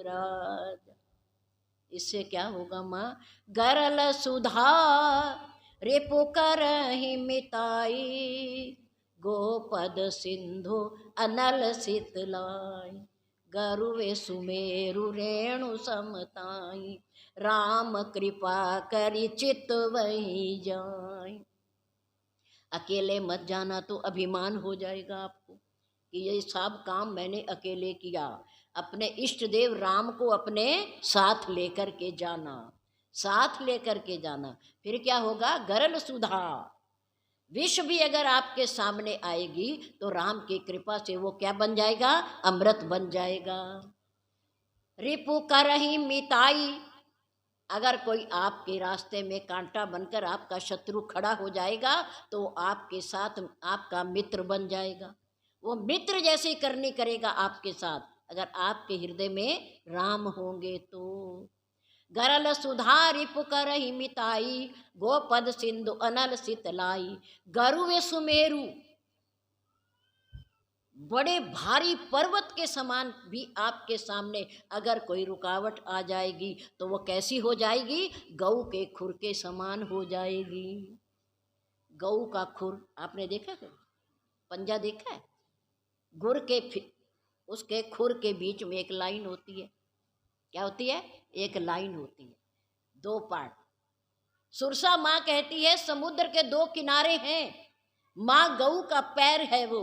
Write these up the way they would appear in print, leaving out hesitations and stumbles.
राज। इससे क्या होगा माँ? गरल सुधा रिपु करहि मिताई, गोपद सिंधु अनल शीतलाई, गरुवे सुमेरु रेणु समताई, राम कृपा करि चित वही जाय। अकेले मत जाना तो अभिमान हो जाएगा आपको कि ये सब काम मैंने अकेले किया। अपने इष्ट देव राम को अपने साथ लेकर के जाना, साथ लेकर के जाना। फिर क्या होगा? गरल सुधा, विष भी अगर आपके सामने आएगी तो राम की कृपा से वो क्या बन जाएगा? अमृत बन जाएगा। रिपु करहि मिताई, अगर कोई आपके रास्ते में कांटा बनकर आपका शत्रु खड़ा हो जाएगा तो आपके साथ आपका मित्र बन जाएगा। वो मित्र जैसी करनी करेगा आपके साथ, अगर आपके हृदय में राम होंगे तो। गरल सुधा रिपु करहि मिताई, गोपद सिंधु अनल शीतलाई, गरुवे सुमेरु, बड़े भारी पर्वत के समान भी आपके सामने अगर कोई रुकावट आ जाएगी तो वो कैसी हो जाएगी? गऊ के खुर के समान हो जाएगी। गऊ का खुर आपने देखा है? पंजा देखा है? गुर के उसके खुर के बीच में एक लाइन होती है। क्या होती है? एक लाइन होती है, दो पार्ट। सुरसा माँ कहती है समुद्र के दो किनारे हैं, माँ गऊ का पैर है वो,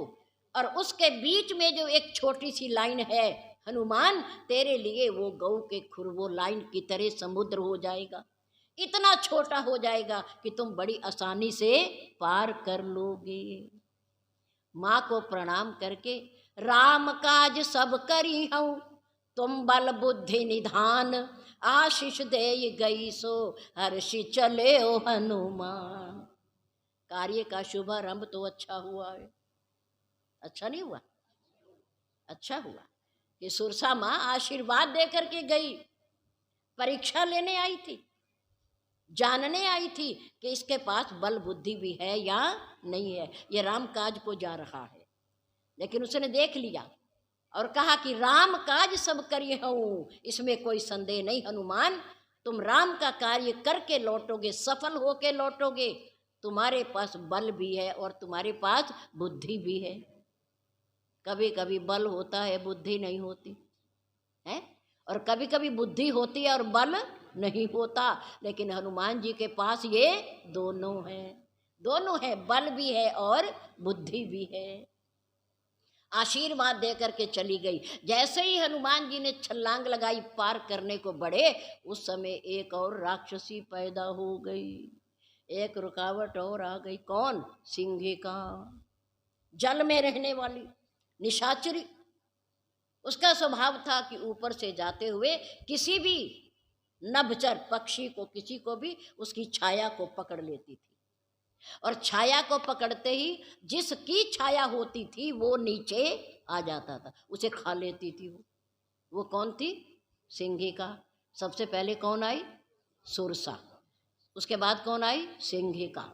और उसके बीच में जो एक छोटी सी लाइन है, हनुमान तेरे लिए वो गऊ के खुर वो लाइन की तरह समुद्र हो जाएगा। इतना छोटा हो जाएगा कि तुम बड़ी आसानी से पार कर लोगे। माँ को प्रणाम करके राम काज सब करी हूँ, तुम बल बुद्धि निधान, आशीष दे गई सो हर्षि चले ओ हनुमान। कार्य का शुभारंभ तो अच्छा हुआ है, अच्छा नहीं हुआ? अच्छा हुआ कि सुरसा माँ आशीर्वाद देकर के गई। परीक्षा लेने आई थी, जानने आई थी कि इसके पास बल बुद्धि भी है या नहीं है, ये राम काज को जा रहा है। लेकिन उसने देख लिया और कहा कि राम काज सब करी हूँ, इसमें कोई संदेह नहीं हनुमान, तुम राम का कार्य करके लौटोगे, सफल होके लौटोगे। तुम्हारे पास बल भी है और तुम्हारे पास बुद्धि भी है। कभी कभी बल होता है, बुद्धि नहीं होती है, और कभी कभी बुद्धि होती है और बल नहीं होता। लेकिन हनुमान जी के पास ये दोनों है, दोनों है, बल भी है और बुद्धि भी है। आशीर्वाद दे करके चली गई। जैसे ही हनुमान जी ने छलांग लगाई पार करने को बढ़े, उस समय एक और राक्षसी पैदा हो गई, एक रुकावट और आ गई। कौन? सिंहिका, जल में रहने वाली निशाचरी। उसका स्वभाव था कि ऊपर से जाते हुए किसी भी नभचर पक्षी को, किसी को भी उसकी छाया को पकड़ लेती थी, और छाया को पकड़ते ही जिसकी छाया होती थी वो नीचे आ जाता था, उसे खा लेती थी वो कौन थी? सिंहिका। सबसे पहले कौन आई? सुरसा। उसके बाद कौन आई? सिंहिका,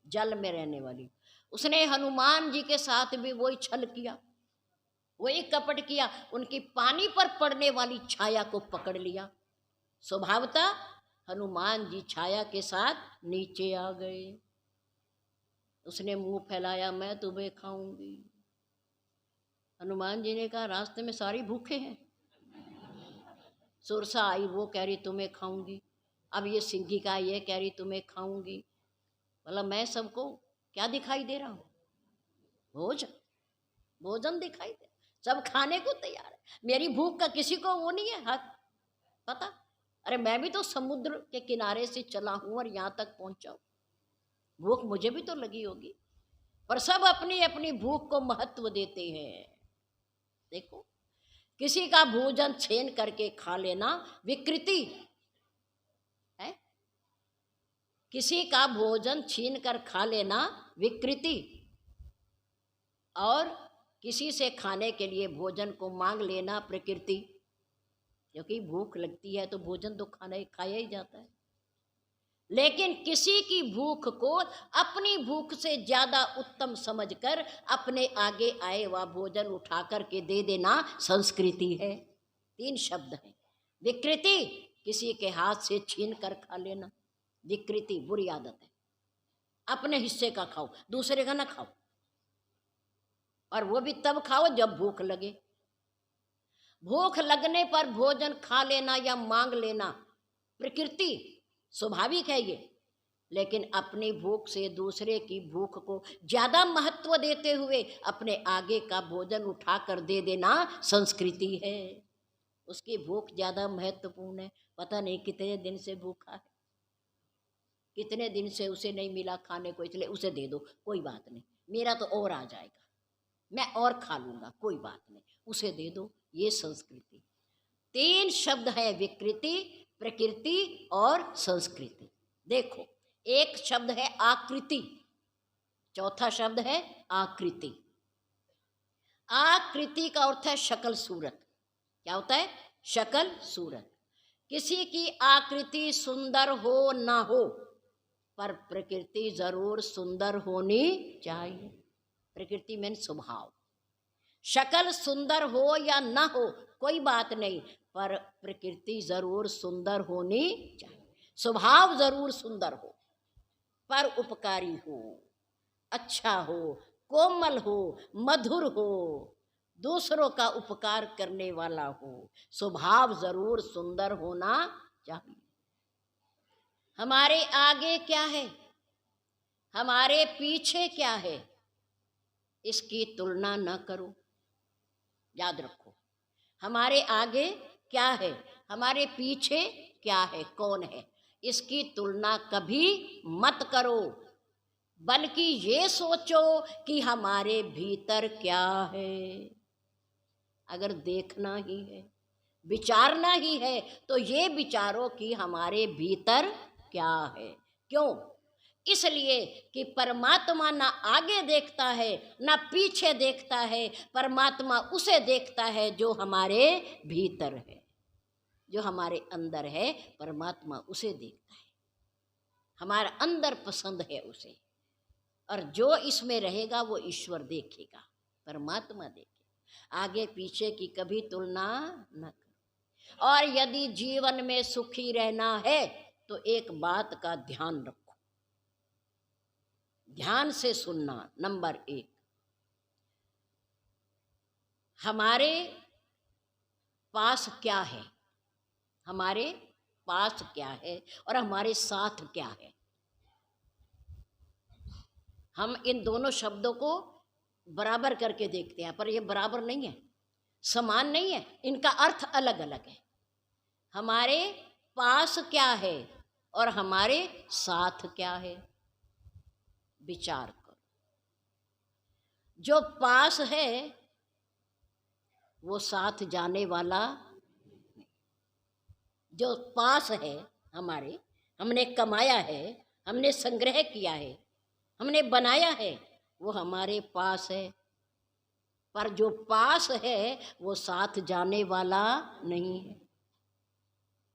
जल में रहने वाली। उसने हनुमान जी के साथ भी वही छल किया, वही कपट किया, उनकी पानी पर पड़ने वाली छाया को पकड़ लिया। स्वभावतः हनुमान जी छाया के साथ नीचे आ गए। उसने मुंह फैलाया, मैं तुम्हें खाऊंगी। हनुमान जी ने कहा रास्ते में सारी भूखे हैं। सुरसा आई, वो कह रही तुम्हें खाऊंगी। अब ये सिंहिका ये कह रही तुम्हें खाऊंगी। मतलब मैं सबको क्या दिखाई दे रहा हूँ? भोजन, भोजन दिखाई दे, सब खाने को तैयार है। मेरी भूख का किसी को वो नहीं है हक, पता? अरे मैं भी तो समुद्र के किनारे से चला हूँ और यहाँ तक पहुँचा हूँ, भूख मुझे भी तो लगी होगी। पर सब अपनी अपनी भूख को महत्व देते हैं। देखो, किसी का भोजन छीन करके खा लेना विकृति है, किसी का भोजन छीन कर खा लेना विकृति, और किसी से खाने के लिए भोजन को मांग लेना प्रकृति। क्योंकि भूख लगती है तो भोजन तो खाया ही जाता है। लेकिन किसी की भूख को अपनी भूख से ज्यादा उत्तम समझकर अपने आगे आए वह भोजन उठा कर के दे देना संस्कृति है। 3 शब्द हैं, विकृति किसी के हाथ से छीन कर खा लेना, विकृति बुरी आदत है। अपने हिस्से का खाओ, दूसरे का ना खाओ, और वो भी तब खाओ जब भूख लगे। भूख लगने पर भोजन खा लेना या मांग लेना प्रकृति स्वाभाविक है ये, लेकिन अपनी भूख से दूसरे की भूख को ज्यादा महत्व देते हुए अपने आगे का भोजन उठा कर दे देना संस्कृति है। उसकी भूख ज्यादा महत्वपूर्ण है। पता नहीं कितने दिन से भूखा है, कितने दिन से उसे नहीं मिला खाने को, इसलिए उसे दे दो, कोई बात नहीं, मेरा तो और आ जाएगा, मैं और खा लूंगा, कोई बात नहीं, उसे दे दो। ये संस्कृति। 3 शब्द है, विकृति, प्रकृति और संस्कृति। देखो, एक शब्द है आकृति, चौथा शब्द है आकृति। आकृति का अर्थ है शक्ल सूरत। क्या होता है? शक्ल सूरत। किसी की आकृति सुंदर हो ना हो, पर प्रकृति जरूर सुंदर होनी चाहिए। प्रकृति में स्वभाव। शक्ल सुंदर हो या ना हो कोई बात नहीं, पर प्रकृति जरूर सुंदर होनी चाहिए। स्वभाव जरूर सुंदर हो, पर उपकारी हो, अच्छा हो, कोमल हो, मधुर हो, दूसरों का उपकार करने वाला हो। स्वभाव जरूर सुंदर होना चाहिए। हमारे आगे क्या है, हमारे पीछे क्या है, इसकी तुलना न करो। याद रखो, हमारे आगे क्या है, हमारे पीछे क्या है, कौन है, इसकी तुलना कभी मत करो, बल्कि ये सोचो कि हमारे भीतर क्या है। अगर देखना ही है, विचारना ही है, तो ये विचारो कि हमारे भीतर क्या है। क्यों? इसलिए कि परमात्मा ना आगे देखता है ना पीछे देखता है, परमात्मा उसे देखता है जो हमारे भीतर है, जो हमारे अंदर है, परमात्मा उसे देखता है। हमारा अंदर पसंद है उसे, और जो इसमें रहेगा वो ईश्वर देखेगा, परमात्मा देखेगा। आगे पीछे की कभी तुलना न करो। और यदि जीवन में सुखी रहना है तो एक बात का ध्यान रखो, ध्यान से सुनना। नंबर 1, हमारे पास क्या है, हमारे पास क्या है और हमारे साथ क्या है। हम इन दोनों शब्दों को बराबर करके देखते हैं, पर ये बराबर नहीं है, समान नहीं है, इनका अर्थ अलग अलग है। हमारे पास क्या है और हमारे साथ क्या है, विचार करो। जो पास है वो साथ जाने वाला, जो पास है हमारे, हमने कमाया है, हमने संग्रह किया है, हमने बनाया है, वो हमारे पास है। पर जो पास है वो साथ जाने वाला नहीं है।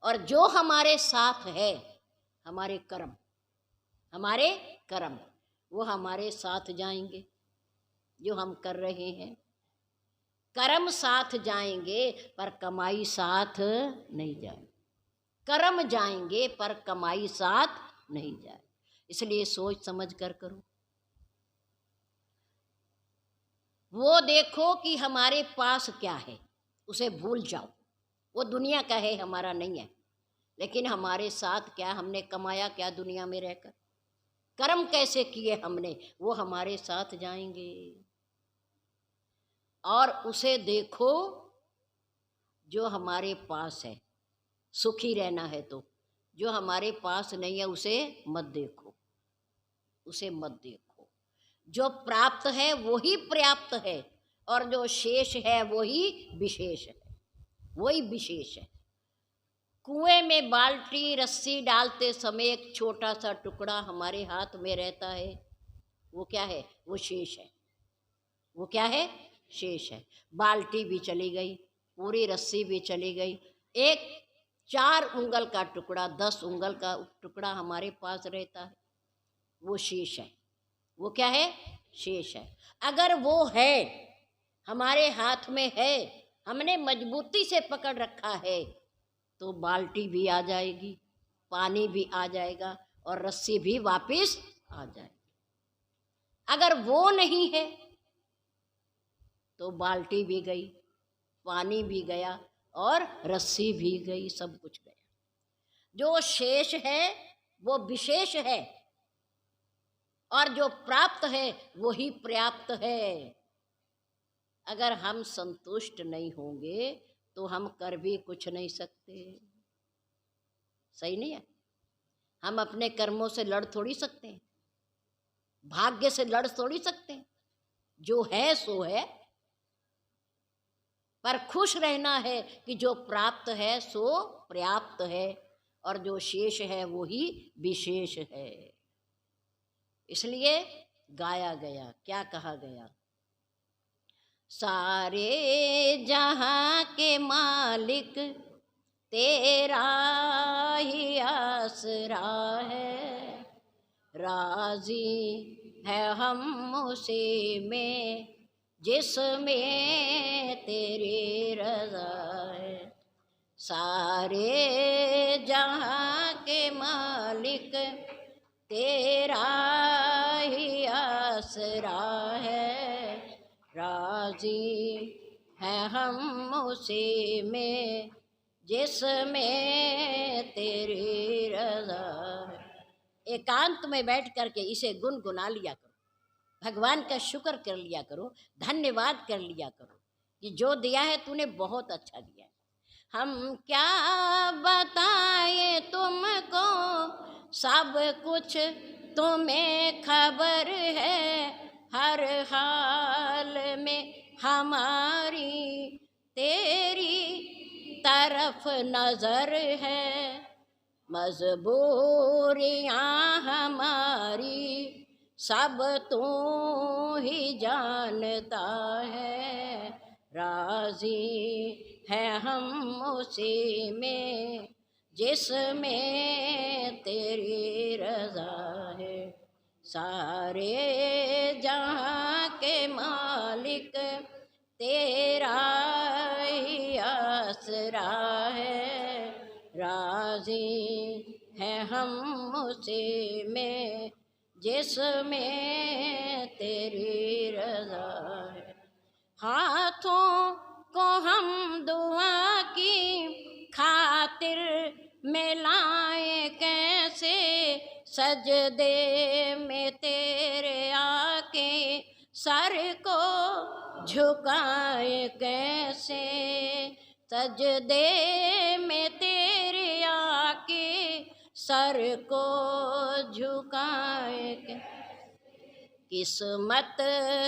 और जो हमारे साथ है, हमारे कर्म, हमारे कर्म, वो हमारे साथ जाएंगे। जो हम कर रहे हैं, कर्म साथ जाएंगे पर कमाई साथ नहीं जाए। कर्म जाएंगे पर कमाई साथ नहीं जाए। इसलिए सोच समझ कर करो। वो देखो कि हमारे पास क्या है, उसे भूल जाओ। वो दुनिया का है, हमारा नहीं है। लेकिन हमारे साथ क्या, हमने कमाया क्या दुनिया में रहकर, कर्म कैसे किए हमने, वो हमारे साथ जाएंगे। और उसे देखो जो हमारे पास है। सुखी रहना है तो, जो हमारे पास नहीं है उसे मत देखो, उसे मत देखो। जो प्राप्त है वही पर्याप्त है, और जो शेष है वही विशेष है, वही विशेष है। कुएं में बाल्टी रस्सी डालते समय एक छोटा सा टुकड़ा हमारे हाथ में रहता है, वो क्या है, वो शेष है। वो क्या है, शेष है। बाल्टी भी चली गई, पूरी रस्सी भी चली गई, एक 4 उंगल का टुकड़ा, 10 उंगल का टुकड़ा हमारे पास रहता है, वो शेष है। वो क्या है, शेष है। अगर वो है, हमारे हाथ में है, हमने मजबूती से पकड़ रखा है, तो बाल्टी भी आ जाएगी, पानी भी आ जाएगा और रस्सी भी वापस आ जाएगी। अगर वो नहीं है तो बाल्टी भी गई, पानी भी गया और रस्सी भी गई, सब कुछ गया। जो शेष है वो विशेष है और जो प्राप्त है वही पर्याप्त है। अगर हम संतुष्ट नहीं होंगे तो हम कर भी कुछ नहीं सकते। सही नहीं है? हम अपने कर्मों से लड़ थोड़ी सकते हैं, भाग्य से लड़ थोड़ी सकते हैं। जो है सो है, पर खुश रहना है कि जो प्राप्त है सो पर्याप्त है और जो शेष है वो ही विशेष है। इसलिए गाया गया, क्या कहा गया? सारे जहां के मालिक तेरा ही आसरा है, राजी है हम उसी में जिसमें तेरी रज़ा है। सारे जहां के मालिक तेरा ही आसरा है, राजी है हम उसी में जिसमें तेरी रज़ा है। एकांत में बैठ करके इसे गुनगुना लिया करो, भगवान का शुक्र कर लिया करो, धन्यवाद कर लिया करो कि जो दिया है तूने बहुत अच्छा दिया है। हम क्या बताए तुमको, सब कुछ तुम्हें खबर है, हर हाल में हमारी तेरी तरफ नजर है, मजबूरियां हमारी सब तू ही जानता है, राजी है हम उसी में जिसमें तेरी रज़ा है। सारे जहां के मालिक तेरा ही आसरा है, राजी है हम उसी में जिसमें तेरी रज़ा है। हाथों को हम दुआ की खातिर में लाए कैसे, सजदे में तेरे आके सर को झुकाए कैसे, सजदे में तेरे आके सर को झुकाए कैसे। किस्मत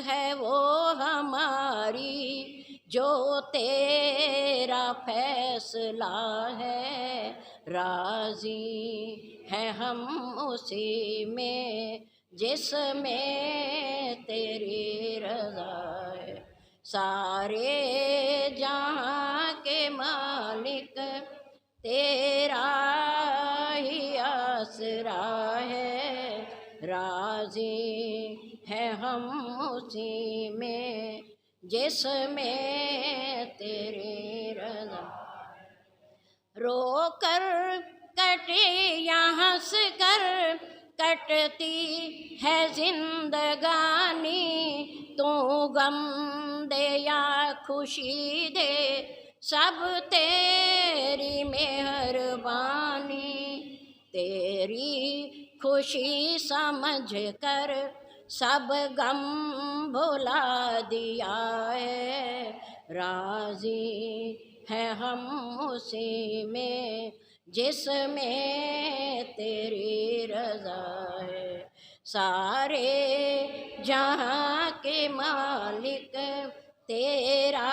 है वो हमारी जो तेरा फैसला है, राजी है हम उसी में जिसमें तेरी रज़ा है। सारे जहां के मालिक तेरा ही आसरा है, राजी है हम उसी में जिसमें तेरी रज़ा। रो कर कटे या हंस कर कटती है जिंदगानी, तू गम दे या खुशी दे सब तेरी मेहरबानी, तेरी खुशी समझ कर सब गम भुला दिया है, राजी है हम उसी में जिसमें तेरी रज़ा है। सारे जहां के मालिक तेरा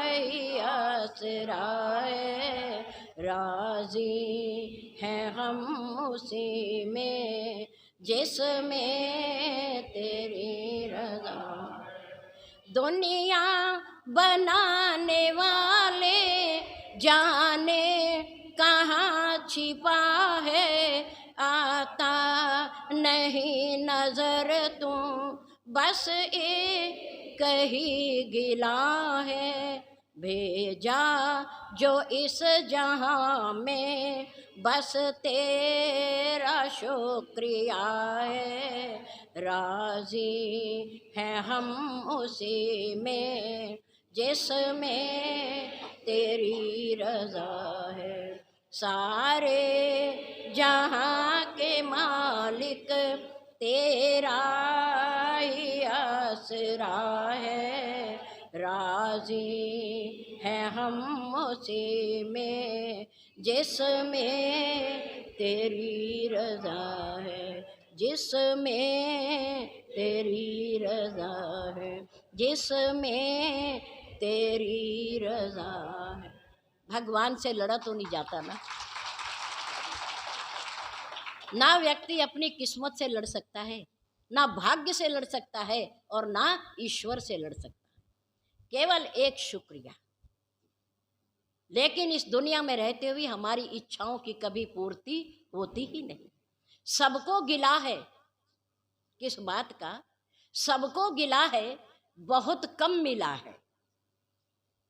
ही आसरा है, राजी है हम उसी में जिसमें तेरी रज़ा। दुनिया बनाने वाले जाने कहाँ छिपा है, आता नहीं नजर तू बस एक ही गिला है, भेजा जो इस जहां में बस तेरा शुक्रिया है, राजी हैं हम उसी में जिसमें तेरी रज़ा है। सारे जहां के मालिक तेरा ही आसरा है, राजी हैं हम उसी में जिसमें तेरी रज़ा है, जिसमें तेरी रज़ा है, जिसमें तेरी रज़ा है। भगवान से लड़ा तो नहीं जाता ना व्यक्ति अपनी किस्मत से लड़ सकता है, ना भाग्य से लड़ सकता है और ना ईश्वर से लड़ सकता है। केवल एक शुक्रिया। लेकिन इस दुनिया में रहते हुए हमारी इच्छाओं की कभी पूर्ति होती ही नहीं। सबको गिला है, किस बात का? सबको गिला है, बहुत कम मिला है।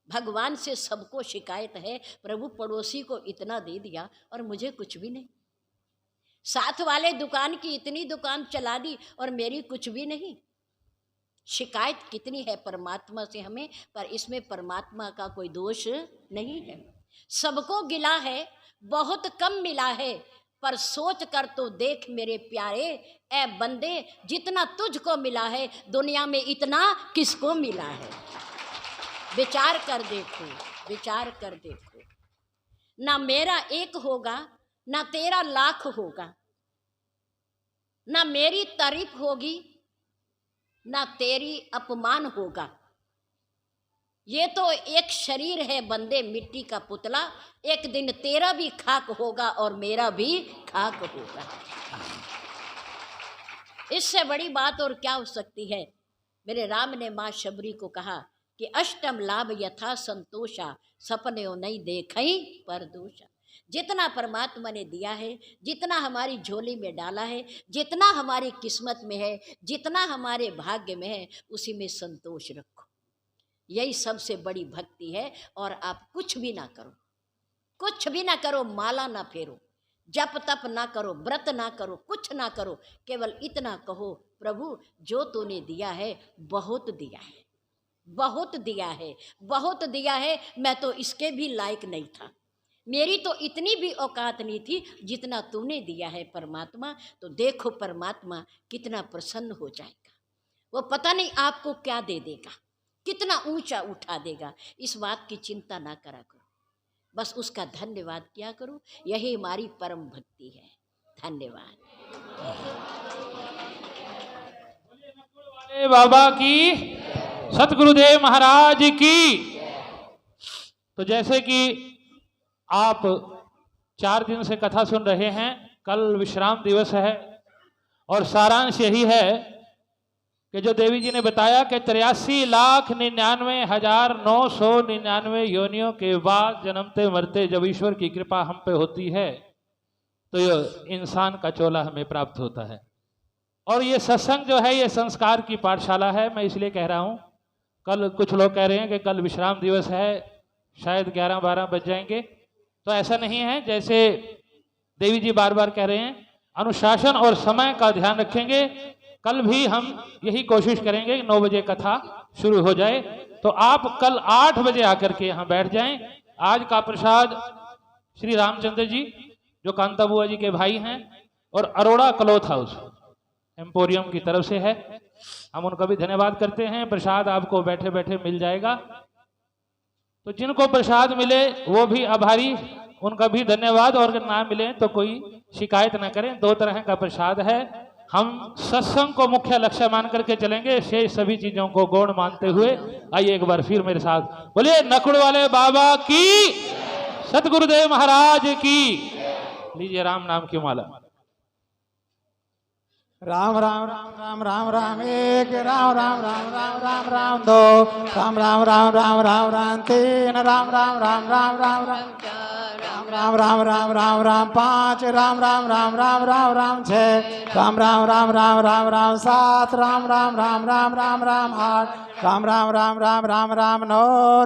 भगवान से सबको शिकायत है, प्रभु पड़ोसी को इतना दे दिया और मुझे कुछ भी नहीं। साथ वाले दुकान की इतनी दुकान चला दी और मेरी कुछ भी नहीं। शिकायत कितनी है परमात्मा से हमें, पर इसमें परमात्मा का कोई दोष नहीं है। सबको गिला है, बहुत कम मिला है, पर सोच कर तो देख मेरे प्यारे, ए बंदे, जितना तुझको मिला है दुनिया में इतना किसको मिला है। विचार कर देखो, विचार कर देखो। ना मेरा एक होगा, ना तेरा लाख होगा, ना मेरी तारीफ होगी, ना तेरी अपमान होगा। ये तो एक शरीर है बंदे, मिट्टी का पुतला। एक दिन तेरा भी खाक होगा और मेरा भी खाक होगा। इससे बड़ी बात और क्या हो सकती है। मेरे राम ने माँ शबरी को कहा कि अष्टम लाभ यथा संतोषा, सपने नहीं देखई पर दोषा। जितना परमात्मा ने दिया है, जितना हमारी झोली में डाला है, जितना हमारी किस्मत में है, जितना हमारे भाग्य में है, उसी में संतोष रखो। यही सबसे बड़ी भक्ति है। और आप कुछ भी ना करो, कुछ भी ना करो, माला ना फेरो, जप तप ना करो, व्रत ना करो, कुछ ना करो, केवल इतना कहो, प्रभु जो तूने दिया है बहुत दिया है, बहुत दिया है, बहुत दिया है। मैं तो इसके भी लायक नहीं था, मेरी तो इतनी भी औकात नहीं थी जितना तूने दिया है परमात्मा। तो देखो परमात्मा कितना प्रसन्न हो जाएगा। वो पता नहीं आपको क्या दे देगा, कितना ऊंचा उठा देगा। इस बात की चिंता ना करा करो, बस उसका धन्यवाद किया करो। यही हमारी परम भक्ति है। धन्यवाद। बाबा की, सतगुरुदेव महाराज की। तो जैसे कि आप 4 दिन से कथा सुन रहे हैं, कल विश्राम दिवस है और सारांश यही है कि जो देवी जी ने बताया कि 83,99,999 योनियों के बाद जन्मते मरते जब ईश्वर की कृपा हम पे होती है तो ये इंसान का चोला हमें प्राप्त होता है। और ये सत्संग जो है ये संस्कार की पाठशाला है। मैं इसलिए कह रहा हूँ, कल कुछ लोग कह रहे हैं कि कल विश्राम दिवस है, शायद 11-12 बज जाएंगे। तो ऐसा नहीं है, जैसे देवी जी बार बार कह रहे हैं, अनुशासन और समय का ध्यान रखेंगे। कल भी हम यही कोशिश करेंगे 9 बजे कथा शुरू हो जाए, तो आप कल 8 बजे आकर के यहाँ बैठ जाएं। आज का प्रसाद श्री रामचंद्र जी जो कांता बुआ जी के भाई हैं और अरोड़ा क्लॉथ हाउस एम्पोरियम की तरफ से है, हम उनका भी धन्यवाद करते हैं। प्रसाद आपको बैठे बैठे मिल जाएगा। तो जिनको प्रसाद मिले वो भी आभारी, उनका भी धन्यवाद। और अगर ना मिले तो कोई शिकायत ना करें। 2 तरह का प्रसाद है। हम सत्संग को मुख्य लक्ष्य मान करके चलेंगे, शेष सभी चीजों को गौण मानते हुए। आइए एक बार फिर मेरे साथ बोलिए, नकुड़ वाले बाबा की, सतगुरुदेव महाराज की। लीजिए राम नाम की माला। राम राम राम राम राम राम एक, राम राम राम राम राम राम दो, राम राम राम राम राम राम तीन, राम राम राम राम राम राम चार, राम राम राम राम राम राम 5 राम राम राम राम राम राम 6 राम राम राम राम राम राम 7 राम राम राम राम राम राम 8 राम राम राम राम राम राम 9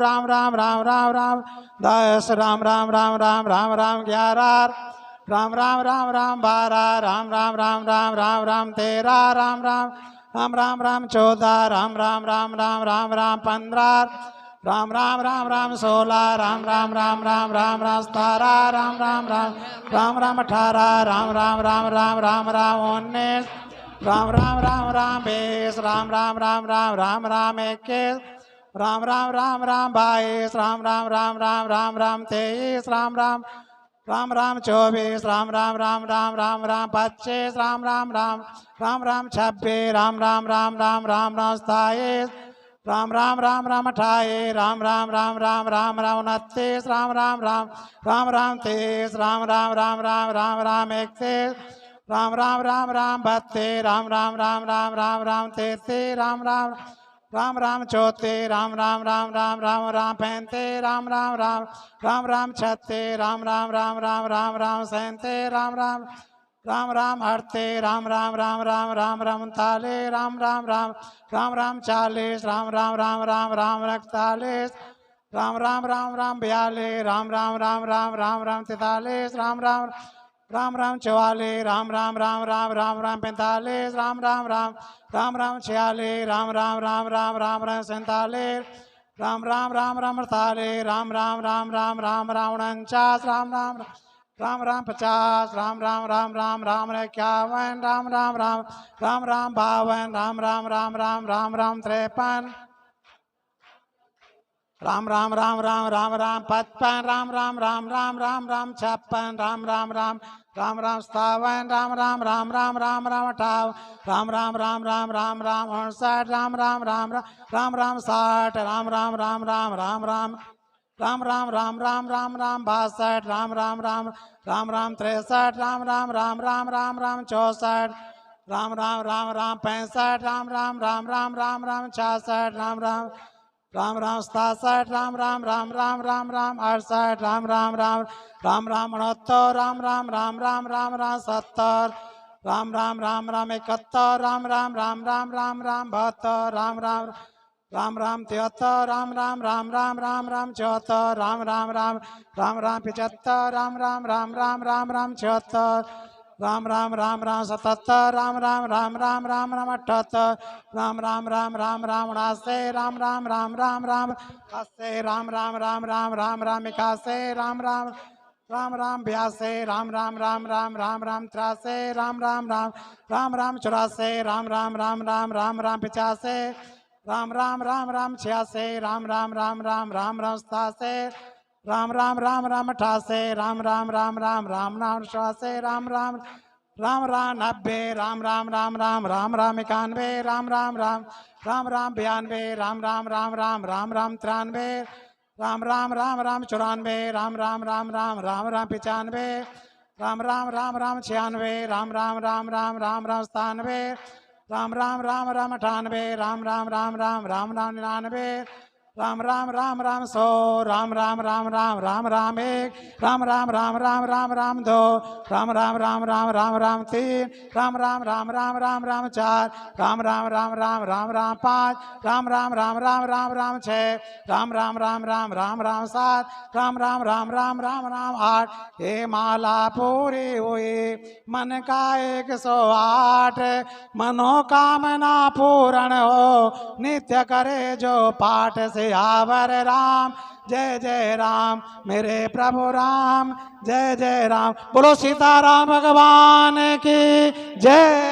राम राम राम राम राम 10 राम राम राम राम राम राम 11 राम राम राम राम 12 राम राम राम राम राम राम 13 राम राम राम राम राम 14 राम राम राम राम राम राम 15 राम राम राम राम 16 राम राम राम राम राम राम 17 राम राम राम राम राम 18 राम राम राम राम राम राम 19 राम राम राम राम 20 राम राम राम राम राम राम 21 राम राम राम राम 22 राम राम राम राम राम राम 23 राम राम राम राम 24 राम राम राम राम राम राम 25 राम राम राम राम राम 26 राम राम राम राम राम राम 27 राम राम राम राम 28 राम राम राम राम राम राम 29 राम राम राम राम राम 30 राम राम राम राम राम राम 31 राम राम राम राम 32 राम राम राम राम राम राम 33 राम राम राम राम 34 राम राम राम राम राम राम 35 राम राम राम राम राम 36 राम राम राम राम राम राम 37 राम राम राम राम 38 राम राम राम राम राम राम 39 राम राम राम राम राम 40 राम राम राम राम राम 41 राम राम राम राम 42 राम राम राम राम राम राम 43 राम राम राम राम 44 राम राम राम राम राम राम 45 राम राम राम राम राम 46 राम राम राम राम राम राम 47 राम राम राम राम 48 राम राम राम राम राम राम 49 राम राम राम राम 50 राम राम राम राम राम 51 राम राम राम राम राम 52 राम राम राम राम राम राम 53 राम राम राम राम राम राम 55 राम राम राम राम राम राम 56 राम राम राम राम राम 57 राम राम राम राम राम राम 58 राम राम राम राम राम राम 59 राम राम राम राम राम 60 राम राम राम राम राम राम राम राम राम राम राम राम 62 राम राम राम राम राम 63 राम राम राम राम राम राम 64 राम राम राम राम 65 राम राम राम राम राम राम 66 राम राम राम राम 67 राम राम राम राम राम राम 68 राम राम राम राम राम 69 राम राम राम राम राम राम 70 राम राम राम राम 71 राम राम राम राम राम राम 72 राम राम राम राम 73 राम राम राम राम राम राम 74 राम राम राम राम राम 75 राम राम राम राम राम राम 76 राम राम राम राम 77 राम राम राम राम राम राम 78 राम राम राम राम राम 79 राम राम राम राम राम 80 राम राम राम राम राम राम 81 राम राम राम राम 82 राम राम राम राम राम राम 83 राम राम राम राम राम 84 राम राम राम राम राम राम 85 राम राम राम राम 86 राम राम राम राम राम राम 87 राम राम राम राम 88 राम राम राम राम राम राम 88 राम राम राम राम 90 राम राम राम राम राम राम 91 राम राम राम राम राम 92 राम राम राम राम राम राम 93 राम राम राम राम 94 राम राम राम राम राम राम 95 राम राम राम राम 96 राम राम राम राम राम राम 97 राम राम राम राम 98 राम राम राम राम राम राम 99 राम राम राम राम 100 राम राम राम राम राम राम 1 राम राम राम राम राम राम 2 राम राम राम राम राम राम 3 राम राम राम राम राम राम 4 राम राम राम राम राम राम 5 राम राम राम राम राम राम 6 राम राम राम राम राम राम 7 राम राम राम राम राम राम 8 हे माला पूरी हुई मन का 108 मनोकामना पूर्ण हो नित्य करे जो पाठ से आवर राम जय जय राम मेरे प्रभु राम जय जय राम बोलो सीताराम भगवान की जय।